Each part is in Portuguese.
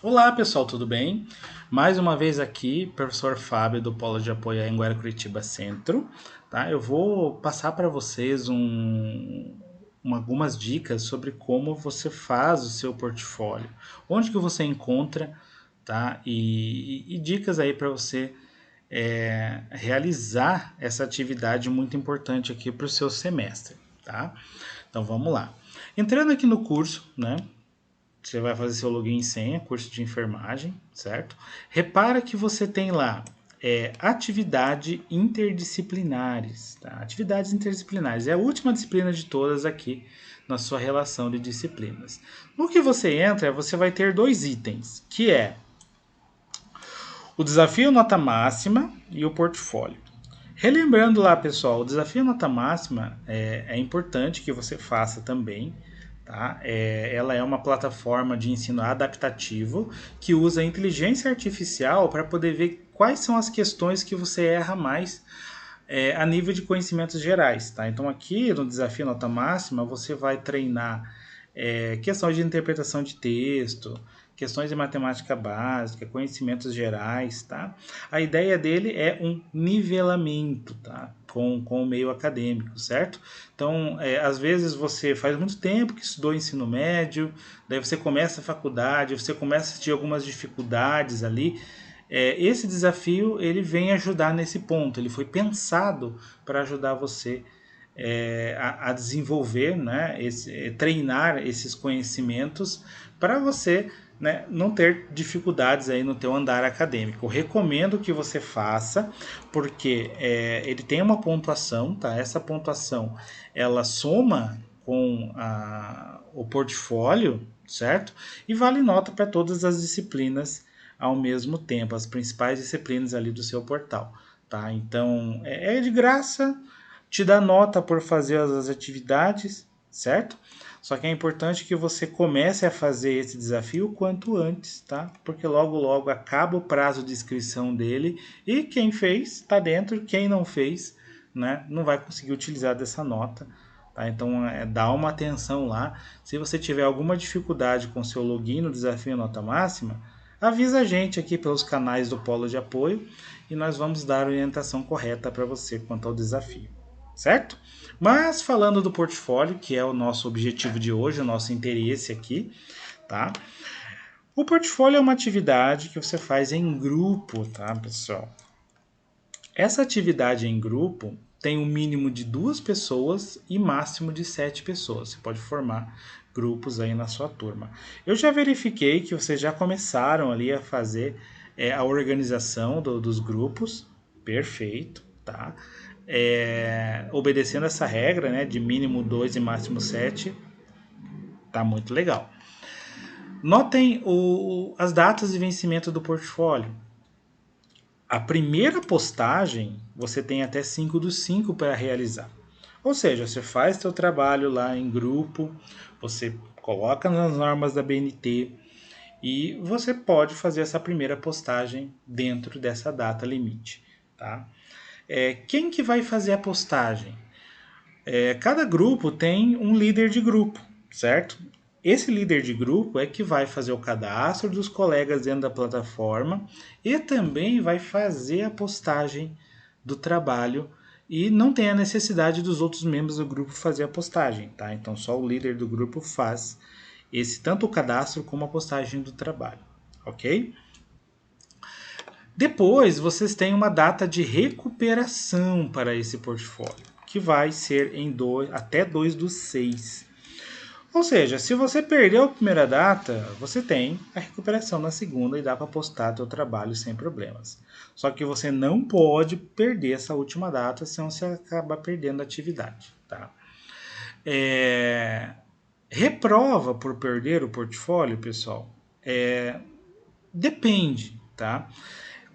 Olá pessoal, tudo bem? Mais uma vez aqui, professor Fábio do Polo de Apoio em Curitiba Centro. Tá? Eu vou passar para vocês algumas dicas sobre como você faz o seu portfólio, onde que você encontra, tá? E dicas aí para você realizar essa atividade muito importante aqui para o seu semestre. Tá? Então vamos lá. Entrando aqui no curso, né? Você vai fazer seu login e senha, curso de enfermagem, certo? Repara que você tem lá atividade interdisciplinares. Tá? Atividades interdisciplinares é a última disciplina de todas aqui na sua relação de disciplinas. No que você entra, você vai ter dois itens, que é o desafio nota máxima e o portfólio. Relembrando lá, pessoal, o desafio nota máxima é importante que você faça também. Tá? Ela é uma plataforma de ensino adaptativo que usa a inteligência artificial para poder ver quais são as questões que você erra mais a nível de conhecimentos gerais. Tá? Então, aqui no desafio nota máxima, você vai treinar questões de interpretação de texto, questões de matemática básica, conhecimentos gerais, tá? A ideia dele é um nivelamento, tá? Com o meio acadêmico, certo? Então, às vezes você faz muito tempo que estudou ensino médio, daí você começa a faculdade, você começa a ter algumas dificuldades ali. Esse desafio ele vem ajudar nesse ponto. Ele foi pensado para ajudar você a desenvolver, né, treinar esses conhecimentos para você, né, não ter dificuldades aí no teu andar acadêmico. Eu recomendo que você faça, porque ele tem uma pontuação, tá? Essa pontuação ela soma com o portfólio, certo? E vale nota para todas as disciplinas ao mesmo tempo, as principais disciplinas ali do seu portal, tá? Então é de graça, te dá nota por fazer as atividades, certo? Só que é importante que você comece a fazer esse desafio o quanto antes, tá? Porque logo logo acaba o prazo de inscrição dele e quem fez está dentro, quem não fez, né, não vai conseguir utilizar dessa nota. Tá? Então dá uma atenção lá. Se você tiver alguma dificuldade com seu login no desafio nota máxima, avisa a gente aqui pelos canais do Polo de Apoio e nós vamos dar a orientação correta para você quanto ao desafio, certo? Mas falando do portfólio, que é o nosso objetivo de hoje, o nosso interesse aqui, tá? O portfólio é uma atividade que você faz em grupo, tá, pessoal? Essa atividade em grupo tem um mínimo de 2 pessoas e máximo de 7 pessoas. Você pode formar grupos aí na sua turma. Eu já verifiquei que vocês já começaram ali a fazer a organização dos grupos. Perfeito, tá? Obedecendo essa regra, né, de mínimo 2 e máximo 7, tá muito legal. Notem as datas de vencimento do portfólio. A primeira postagem você tem até 5/5 para realizar. Ou seja, você faz seu trabalho lá em grupo, você coloca nas normas da BNT e você pode fazer essa primeira postagem dentro dessa data limite. Tá? Quem que vai fazer a postagem? Cada grupo tem um líder de grupo, certo? Esse líder de grupo é que vai fazer o cadastro dos colegas dentro da plataforma e também vai fazer a postagem do trabalho e não tem a necessidade dos outros membros do grupo fazer a postagem, tá? Então só o líder do grupo faz esse tanto o cadastro como a postagem do trabalho, ok? Depois vocês têm uma data de recuperação para esse portfólio, que vai ser até 2/6. Ou seja, se você perdeu a primeira data, você tem a recuperação na segunda e dá para postar seu trabalho sem problemas. Só que você não pode perder essa última data, senão você acaba perdendo a atividade. Tá? Reprova por perder o portfólio, pessoal? Depende, tá?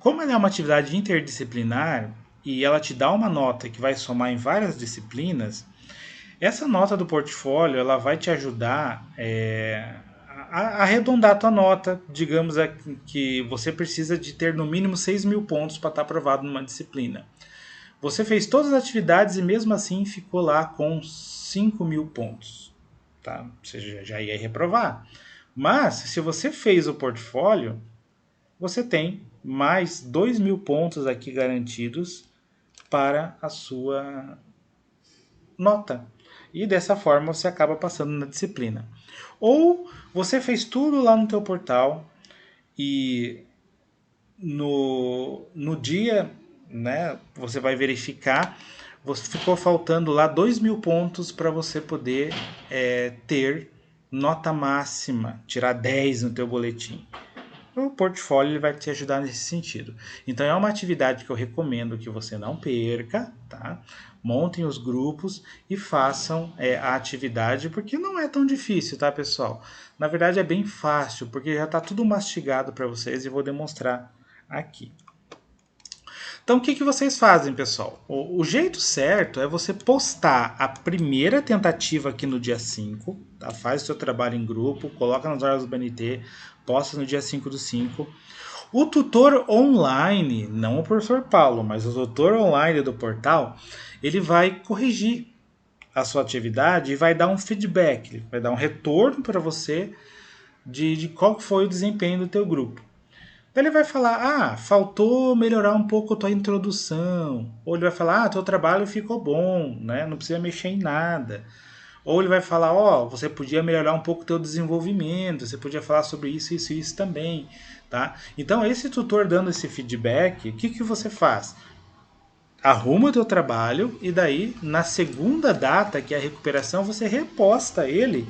Como ela é uma atividade interdisciplinar e ela te dá uma nota que vai somar em várias disciplinas, essa nota do portfólio ela vai te ajudar a arredondar a tua nota. Digamos que você precisa de ter no mínimo 6.000 pontos para estar aprovado numa disciplina. Você fez todas as atividades e mesmo assim ficou lá com 5.000 pontos. Tá? Você já ia reprovar. Mas, se você fez o portfólio, você tem mais 2.000 pontos aqui garantidos para a sua nota. E dessa forma você acaba passando na disciplina. Ou você fez tudo lá no teu portal e no dia, né, você vai verificar, você ficou faltando lá 2.000 pontos para você poder ter nota máxima, tirar 10 no teu boletim. O portfólio ele vai te ajudar nesse sentido. Então é uma atividade que eu recomendo que você não perca, tá? Montem os grupos e façam a atividade, porque não é tão difícil, tá, pessoal? Na verdade é bem fácil, porque já está tudo mastigado para vocês e vou demonstrar aqui. Então, o que vocês fazem, pessoal? O jeito certo é você postar a primeira tentativa aqui no dia 5, tá? Faz o seu trabalho em grupo, coloca nas horas do BNT, posta no dia 5/5. O tutor online, não o professor Paulo, mas o tutor online do portal, ele vai corrigir a sua atividade e vai dar um feedback, vai dar um retorno para você de qual foi o desempenho do teu grupo. Ele vai falar, faltou melhorar um pouco a tua introdução. Ou ele vai falar, teu trabalho ficou bom, né? Não precisa mexer em nada. Ou ele vai falar, você podia melhorar um pouco o teu desenvolvimento, você podia falar sobre isso, isso e isso também, tá? Então, esse tutor dando esse feedback, o que você faz? Arruma o teu trabalho e daí, na segunda data, que é a recuperação, você reposta ele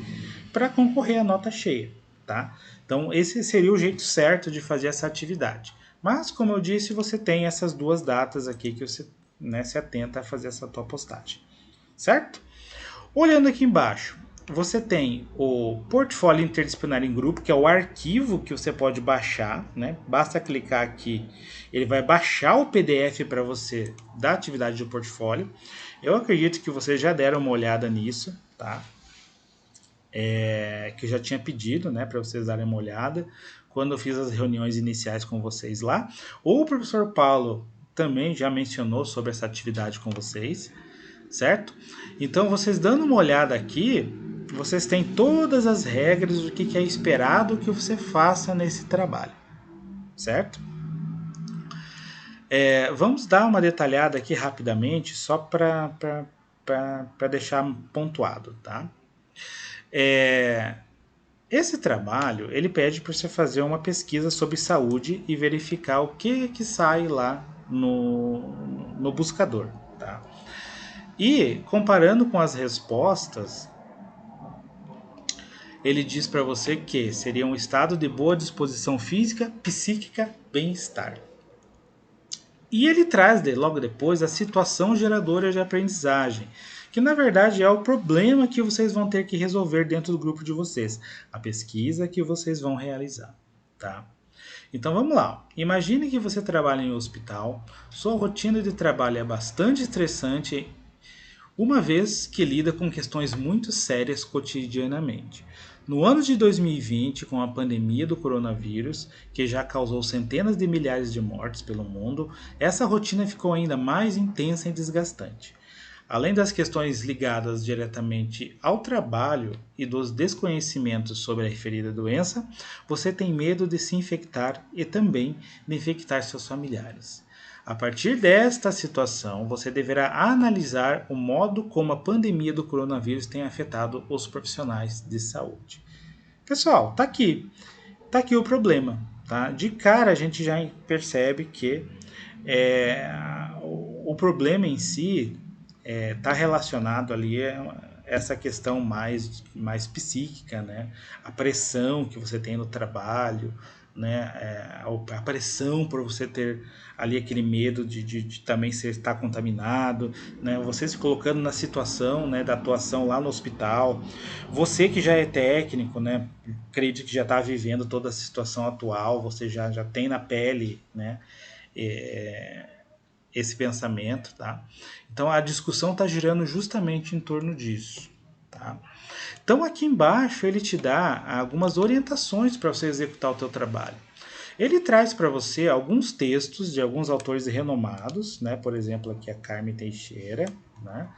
para concorrer à nota cheia, tá? Então, esse seria o jeito certo de fazer essa atividade. Mas, como eu disse, você tem essas duas datas aqui que você, né, se atenta a fazer essa tua postagem, certo? Olhando aqui embaixo, você tem o portfólio interdisciplinar em grupo, que é o arquivo que você pode baixar, né? Basta clicar aqui, ele vai baixar o PDF para você da atividade do portfólio. Eu acredito que vocês já deram uma olhada nisso, tá? Que eu já tinha pedido, né, para vocês darem uma olhada quando eu fiz as reuniões iniciais com vocês lá. O professor Paulo também já mencionou sobre essa atividade com vocês, certo? Então, vocês dando uma olhada aqui, vocês têm todas as regras do que é esperado que você faça nesse trabalho, certo? Vamos dar uma detalhada aqui rapidamente, só para deixar pontuado, tá? Esse trabalho, ele pede para você fazer uma pesquisa sobre saúde e verificar o que sai lá no buscador, tá? E, comparando com as respostas, ele diz para você que seria um estado de boa disposição física, psíquica, bem-estar. E ele traz logo depois a situação geradora de aprendizagem, que na verdade é o problema que vocês vão ter que resolver dentro do grupo de vocês, a pesquisa que vocês vão realizar, tá? Então vamos lá. Imagine que você trabalha em um hospital, sua rotina de trabalho é bastante estressante, uma vez que lida com questões muito sérias cotidianamente. No ano de 2020, com a pandemia do coronavírus, que já causou centenas de milhares de mortes pelo mundo, essa rotina ficou ainda mais intensa e desgastante. Além das questões ligadas diretamente ao trabalho e dos desconhecimentos sobre a referida doença, você tem medo de se infectar e também de infectar seus familiares. A partir desta situação, você deverá analisar o modo como a pandemia do coronavírus tem afetado os profissionais de saúde. Pessoal, tá aqui o problema. Tá? De cara a gente já percebe que o problema em si está relacionado ali a essa questão mais psíquica, né? A pressão que você tem no trabalho, né? A pressão por você ter ali aquele medo de também estar contaminado, né? Você se colocando na situação, né, da atuação lá no hospital, você que já é técnico, né? Acredito que já está vivendo toda a situação atual, você já tem na pele, né? Esse pensamento, tá? Então a discussão está girando justamente em torno disso, tá? Então aqui embaixo ele te dá algumas orientações para você executar o teu trabalho. Ele traz para você alguns textos de alguns autores renomados, né? Por exemplo, aqui a Carmen Teixeira, né?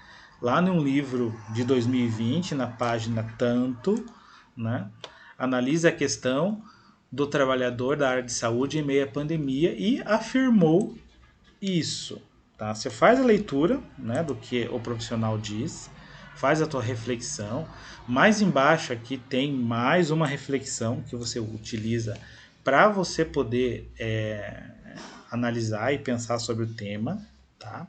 Lá num livro de 2020, na página tanto, né? analisa a questão do trabalhador da área de saúde em meio à pandemia e afirmou isso. Tá? Você faz a leitura, né, do que o profissional diz, faz a tua reflexão. Mais embaixo aqui tem mais uma reflexão que você utiliza para você poder analisar e pensar sobre o tema. Tá?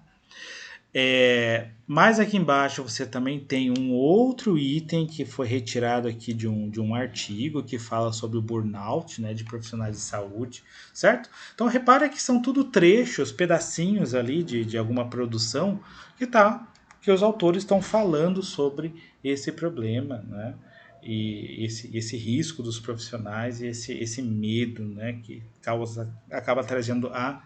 Mais aqui embaixo você também tem um outro item que foi retirado aqui de um artigo que fala sobre o burnout, né, de profissionais de saúde, certo? Então repara que são tudo trechos, pedacinhos ali de alguma produção que os autores estão falando sobre esse problema, né? E esse risco dos profissionais e esse medo, né, que acaba trazendo a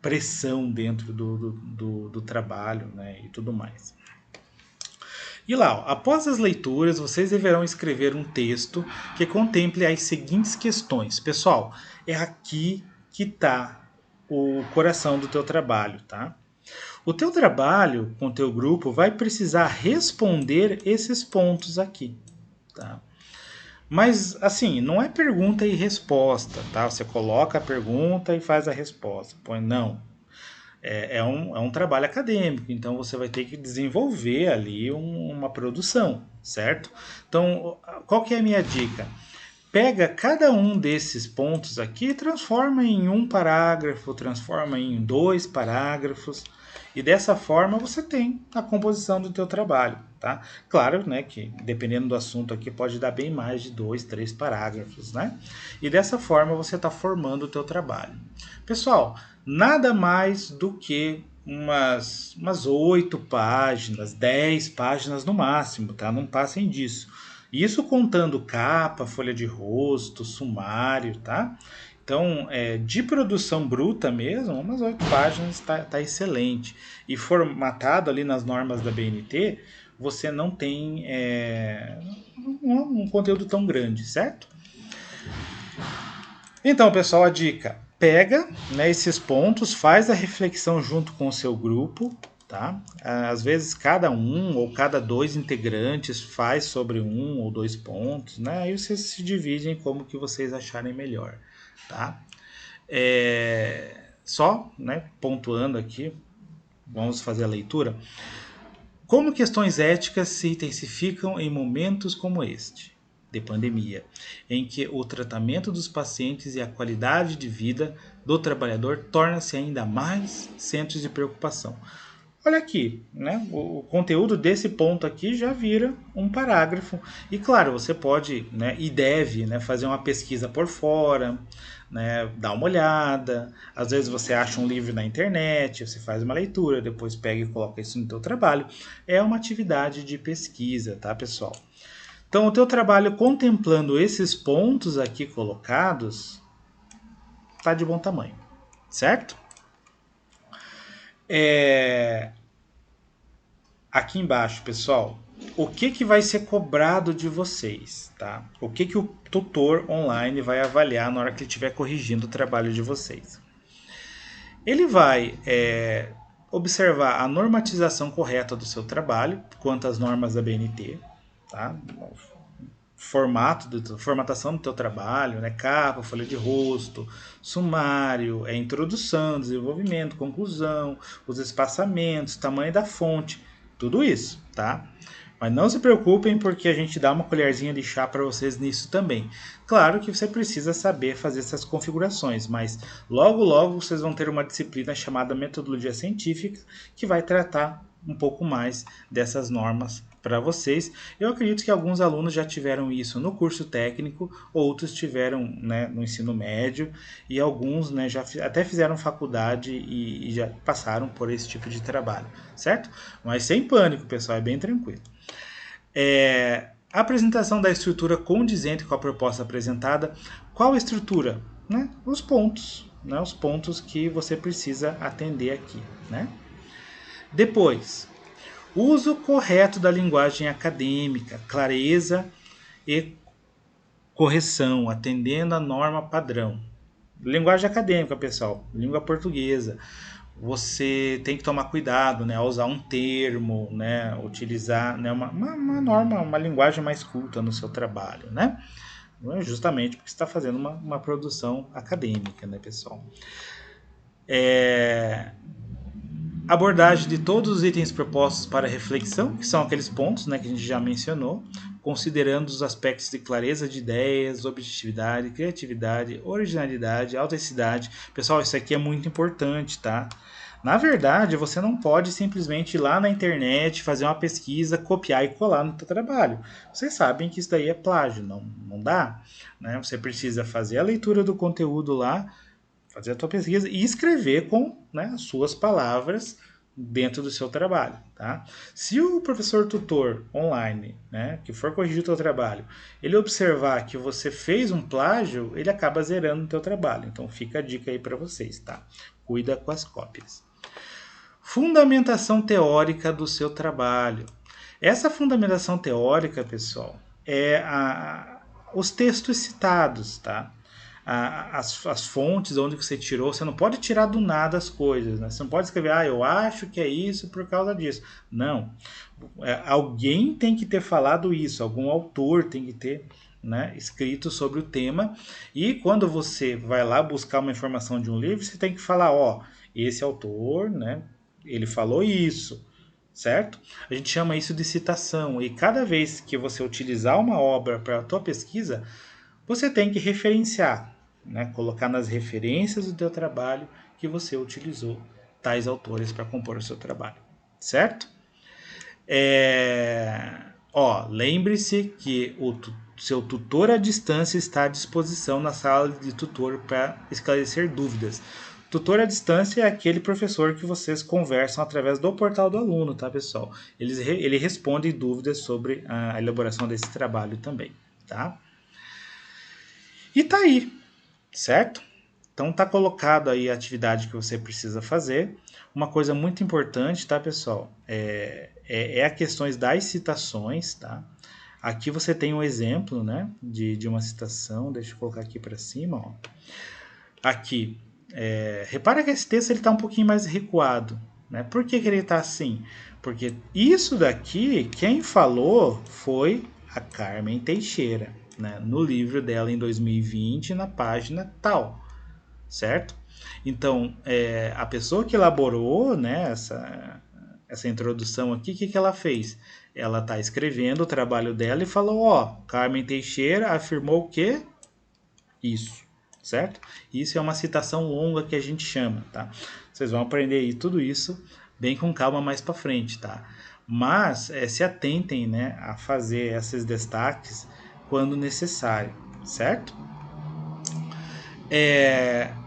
pressão dentro do trabalho, né, e tudo mais. E lá, ó, após as leituras, vocês deverão escrever um texto que contemple as seguintes questões. Pessoal, é aqui que está o coração do teu trabalho, tá? O teu trabalho com o teu grupo vai precisar responder esses pontos aqui, tá? Mas, assim, não é pergunta e resposta, tá? Você coloca a pergunta e faz a resposta. Põe não. É um trabalho acadêmico, então você vai ter que desenvolver ali uma produção, certo? Então, qual que é a minha dica? Pega cada um desses pontos aqui e transforma em um parágrafo, transforma em 2 parágrafos, e dessa forma você tem a composição do teu trabalho, tá? Claro, né, que dependendo do assunto aqui pode dar bem mais de 2, 3 parágrafos, né? E dessa forma você está formando o teu trabalho. Pessoal, nada mais do que umas 8 páginas, 10 páginas no máximo, tá? Não passem disso. Isso contando capa, folha de rosto, sumário, tá? Então, de produção bruta mesmo, umas 8 páginas tá excelente. E formatado ali nas normas da BNT, você não tem um conteúdo tão grande, certo? Então, pessoal, a dica: pega, né, esses pontos, faz a reflexão junto com o seu grupo, tá? Às vezes cada um ou cada 2 integrantes faz sobre 1 ou 2 pontos, né? Aí vocês se dividem como que vocês acharem melhor, tá? Só, né, pontuando aqui, vamos fazer a leitura. Como questões éticas se intensificam em momentos como este de pandemia, em que o tratamento dos pacientes e a qualidade de vida do trabalhador torna-se ainda mais centros de preocupação. Olha aqui, né? O conteúdo desse ponto aqui já vira um parágrafo. E claro, você pode, né, e deve, né, fazer uma pesquisa por fora, né, dar uma olhada. Às vezes você acha um livro na internet, você faz uma leitura, depois pega e coloca isso no teu trabalho. É uma atividade de pesquisa, tá, pessoal? Então, o teu trabalho contemplando esses pontos aqui colocados está de bom tamanho, certo? Aqui embaixo, pessoal, o que vai ser cobrado de vocês, tá? O que o tutor online vai avaliar na hora que ele estiver corrigindo o trabalho de vocês? Ele vai observar a normatização correta do seu trabalho, quanto às normas da BNT, tá? Formatação do teu trabalho, né? Capa, folha de rosto, sumário, introdução, desenvolvimento, conclusão, os espaçamentos, tamanho da fonte, tudo isso, tá? Mas não se preocupem porque a gente dá uma colherzinha de chá para vocês nisso também. Claro que você precisa saber fazer essas configurações, mas logo logo vocês vão ter uma disciplina chamada metodologia científica que vai tratar um pouco mais dessas normas para vocês. Eu acredito que alguns alunos já tiveram isso no curso técnico, outros tiveram, né, no ensino médio e alguns, né, já até fizeram faculdade e já passaram por esse tipo de trabalho, certo? Mas sem pânico, pessoal, é bem tranquilo. A apresentação da estrutura condizente com a proposta apresentada. Qual a estrutura? Né? Os pontos, né? Os pontos que você precisa atender aqui, né? Depois, uso correto da linguagem acadêmica, clareza e correção, atendendo a norma padrão. Linguagem acadêmica, pessoal, língua portuguesa. Você tem que tomar cuidado, né, ao usar um termo, né, utilizar, né, uma norma, uma linguagem mais culta no seu trabalho, né? justamente porque você está fazendo uma produção acadêmica, né, pessoal? Abordagem de todos os itens propostos para reflexão, que são aqueles pontos, né, que a gente já mencionou, considerando os aspectos de clareza de ideias, objetividade, criatividade, originalidade, autenticidade. Pessoal, isso aqui é muito importante, tá? Na verdade, você não pode simplesmente ir lá na internet, fazer uma pesquisa, copiar e colar no seu trabalho. Vocês sabem que isso daí é plágio, não dá? Né? Você precisa fazer a leitura do conteúdo lá, fazer a tua pesquisa e escrever com, né, as suas palavras dentro do seu trabalho, tá? Se o professor tutor online, né, que for corrigir o teu trabalho, ele observar que você fez um plágio, ele acaba zerando o teu trabalho. Então fica a dica aí para vocês, tá? Cuida com as cópias. Fundamentação teórica do seu trabalho. Essa fundamentação teórica, pessoal, é os textos citados, tá? As fontes onde você tirou, você não pode tirar do nada as coisas, né? Você não pode escrever, eu acho que é isso por causa disso. Não. Alguém tem que ter falado isso, algum autor tem que ter, né, escrito sobre o tema. E quando você vai lá buscar uma informação de um livro, você tem que falar, esse autor, né, ele falou isso, certo? A gente chama isso de citação. E cada vez que você utilizar uma obra para a tua pesquisa, você tem que referenciar, né? Colocar nas referências do teu trabalho que você utilizou tais autores para compor o seu trabalho, certo? Lembre-se que o seu tutor à distância está à disposição na sala de tutor para esclarecer dúvidas. Tutor à distância é aquele professor que vocês conversam através do portal do aluno, tá, pessoal? Ele responde dúvidas sobre a elaboração desse trabalho também, tá? E tá aí, certo? Então tá colocado aí a atividade que você precisa fazer. Uma coisa muito importante, tá, pessoal? É a questões das citações, tá? Aqui você tem um exemplo, né, de uma citação. Deixa eu colocar aqui para cima, ó. Aqui, repara que esse texto está um pouquinho mais recuado, né? Por que ele está assim? Porque isso daqui, quem falou foi a Carmen Teixeira, né? No livro dela em 2020, na página tal, certo? Então, a pessoa que elaborou, né, essa introdução aqui, o que ela fez? Ela está escrevendo o trabalho dela e falou, Carmen Teixeira afirmou que isso, certo? Isso é uma citação longa que a gente chama, tá? Vocês vão aprender aí tudo isso bem com calma mais para frente, tá? Mas se atentem, né, a fazer esses destaques quando necessário, certo?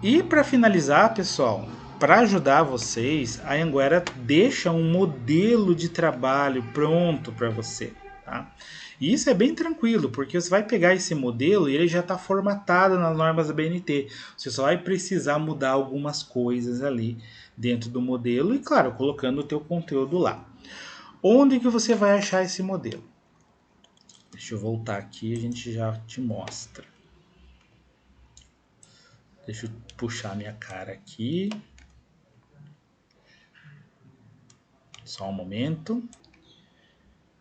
E para finalizar, pessoal, para ajudar vocês, a Anguera deixa um modelo de trabalho pronto para você, tá? E isso é bem tranquilo, porque você vai pegar esse modelo e ele já está formatado nas normas da BNT. Você só vai precisar mudar algumas coisas ali dentro do modelo e, claro, colocando o teu conteúdo lá. Onde que você vai achar esse modelo? Deixa eu voltar aqui, a gente já te mostra. Deixa eu puxar minha cara aqui. Só um momento.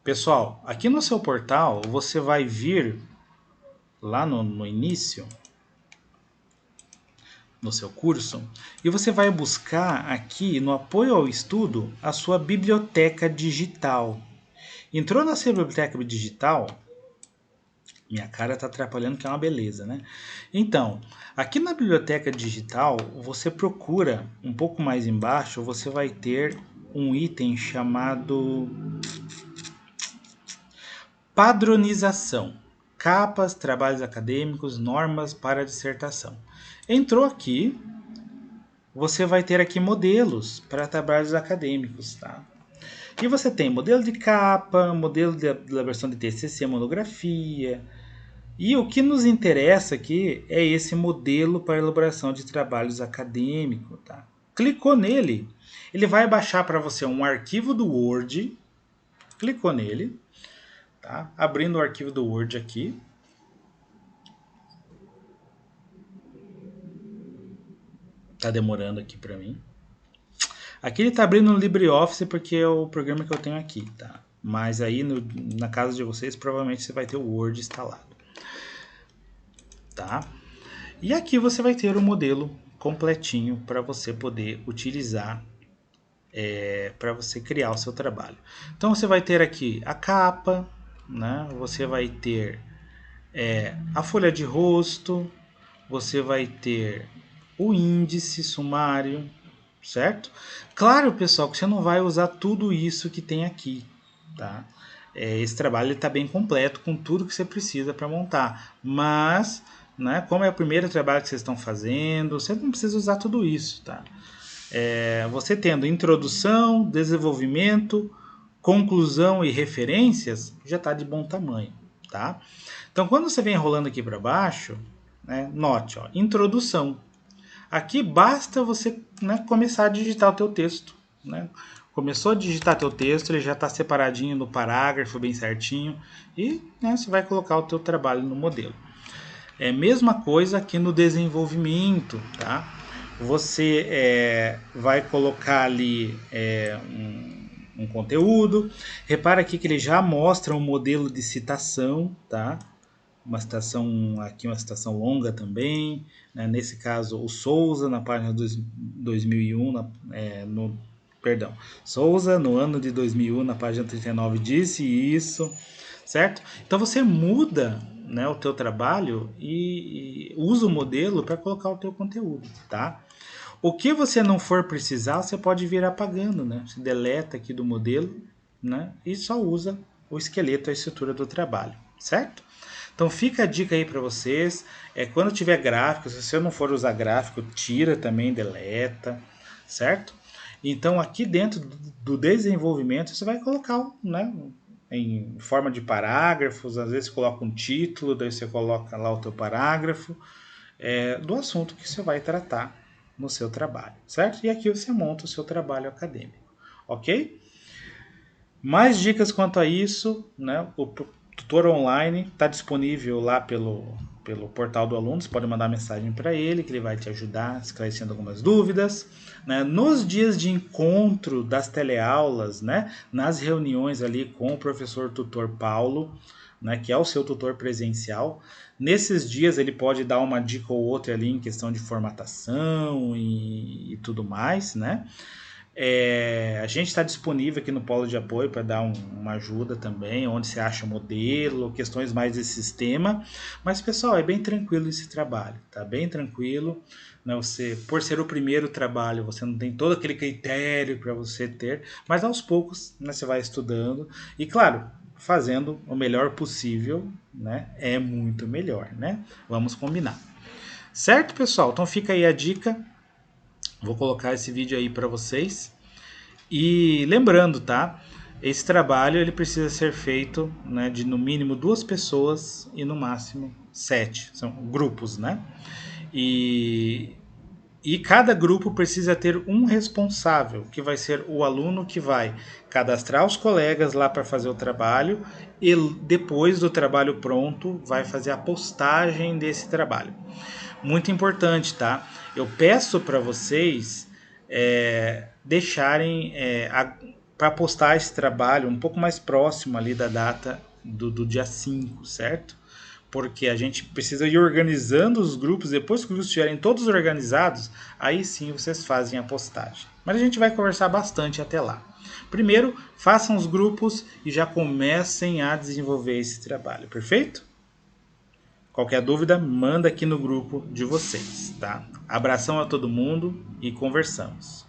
Pessoal, aqui no seu portal, você vai vir lá no início, no seu curso, e você vai buscar aqui no apoio ao estudo a sua biblioteca digital. Entrou na sua biblioteca digital, minha cara está atrapalhando que é uma beleza, né? Então, aqui na biblioteca digital, você procura um pouco mais embaixo, você vai ter um item chamado padronização, capas, trabalhos acadêmicos, normas para dissertação. Entrou aqui, você vai ter aqui modelos para trabalhos acadêmicos, tá? E você tem modelo de capa, modelo de elaboração de TCC, monografia. E o que nos interessa aqui é esse modelo para elaboração de trabalhos acadêmicos, tá? Clicou nele, ele vai baixar para você um arquivo do Word. Clicou nele, tá? Abrindo o arquivo do Word aqui. Tá demorando aqui para mim. Aqui ele tá abrindo no LibreOffice porque é o programa que eu tenho aqui, tá? Mas aí na casa de vocês provavelmente você vai ter o Word instalado. E aqui você vai ter o modelo completinho para você poder utilizar para você criar o seu trabalho. Então você vai ter aqui a capa, né? Você vai ter a folha de rosto, você vai ter o índice sumário, certo? Claro, pessoal, que você não vai usar tudo isso que tem aqui, tá? Esse trabalho está bem completo com tudo que você precisa para montar, mas, né, como é o primeiro trabalho que vocês estão fazendo, você não precisa usar tudo isso, tá? Você tendo introdução, desenvolvimento, conclusão e referências, já está de bom tamanho, tá? Então, quando você vem rolando aqui para baixo, né, note, ó, introdução. Aqui basta você, né, começar a digitar o teu texto, né? Começou a digitar teu texto, ele já está separadinho no parágrafo, bem certinho, e, né, você vai colocar o teu trabalho no modelo. É a mesma coisa aqui no desenvolvimento, tá? Você vai colocar ali um conteúdo. Repara aqui que ele já mostra um modelo de citação, tá? Uma citação aqui, uma citação longa também, né? Nesse caso o Souza na página 2001, perdão, Souza no ano de 2001 na página 39 disse isso, certo? Então você muda, né, o teu trabalho e usa o modelo para colocar o teu conteúdo, tá? O que você não for precisar, você pode vir apagando, né? Você deleta aqui do modelo, né? E só usa o esqueleto, a estrutura do trabalho, certo? Então fica a dica aí para vocês. Quando tiver gráfico, se você não for usar gráfico, tira também, deleta, certo? Então aqui dentro do desenvolvimento você vai colocar, né, em forma de parágrafos, às vezes coloca um título, daí você coloca lá o teu parágrafo do assunto que você vai tratar no seu trabalho, certo? E aqui você monta o seu trabalho acadêmico, ok? Mais dicas quanto a isso, né? O tutor online está disponível lá pelo portal do aluno, você pode mandar mensagem para ele, que ele vai te ajudar esclarecendo algumas dúvidas. Né? Nos dias de encontro das teleaulas, né? Nas reuniões ali com o professor tutor Paulo, né? Que é o seu tutor presencial, nesses dias ele pode dar uma dica ou outra ali em questão de formatação e tudo mais, né? A gente está disponível aqui no Polo de Apoio para dar uma ajuda também, onde você acha modelo, questões mais de sistema. Mas, pessoal, é bem tranquilo esse trabalho, tá bem tranquilo. Né? Você, por ser o primeiro trabalho, você não tem todo aquele critério para você ter, mas aos poucos, né, você vai estudando. E, claro, fazendo o melhor possível, né, é muito melhor, né? Vamos combinar. Certo, pessoal? Então fica aí a dica. Vou colocar esse vídeo aí para vocês. E lembrando, tá? Esse trabalho ele precisa ser feito, né, de no mínimo 2 pessoas e no máximo 7. São grupos, né? E cada grupo precisa ter um responsável, que vai ser o aluno que vai cadastrar os colegas lá para fazer o trabalho e depois do trabalho pronto vai fazer a postagem desse trabalho. Muito importante, tá? Eu peço para vocês deixarem para postar esse trabalho um pouco mais próximo ali da data do dia 5, certo? Porque a gente precisa ir organizando os grupos, depois que os grupos estiverem todos organizados, aí sim vocês fazem a postagem. Mas a gente vai conversar bastante até lá. Primeiro, façam os grupos e já comecem a desenvolver esse trabalho, perfeito? Qualquer dúvida, manda aqui no grupo de vocês, tá? Abração a todo mundo e conversamos.